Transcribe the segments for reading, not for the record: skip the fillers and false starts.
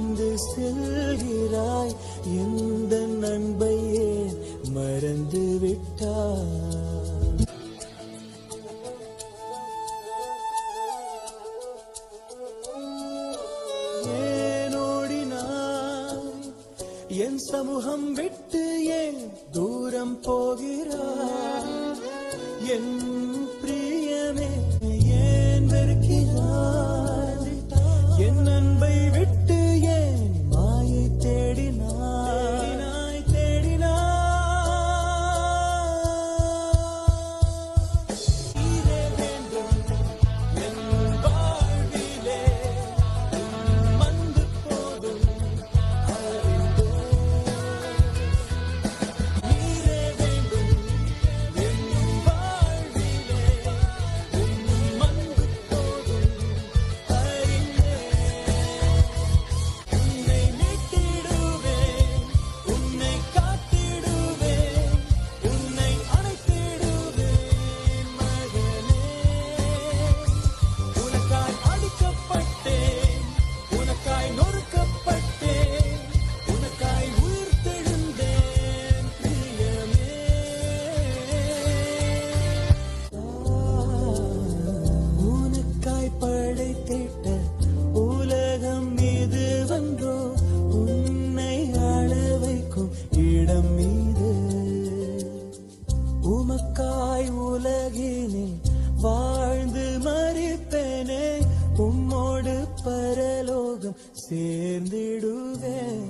பிரிந்து செல்கிறாய் எந்த நண்பையே மறந்து விட்டாய். என் சமூகம் விட்டு ஏன் தூரம் போகிறாய் என் பிரியமே ஏன் வெறுக்கிறாய் என் அன்பை விட்டு ஏன் மாயை தேடினாய் தேடினாய் நீரே வேண்டும் என் வாழ்விலே வந்து போதும் உலகம் மீது வந்தோ உன்னை ஆள வைக்கும் இடம் மீது உமக்காய் உலகினில் வாழ்ந்து மறிப்பேனே உம்மோடு பரலோகம் சேர்ந்திடுவேன்.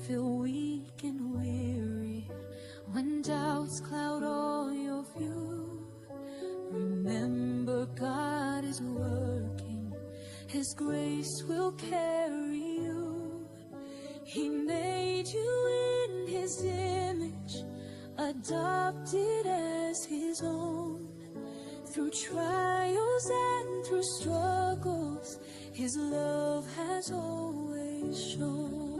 Feel weak and weary when doubts cloud all your view. Remember, God is working, His grace will carry you. He made you in His image, adopted as His own. Through trials and through struggles, His love has always shown.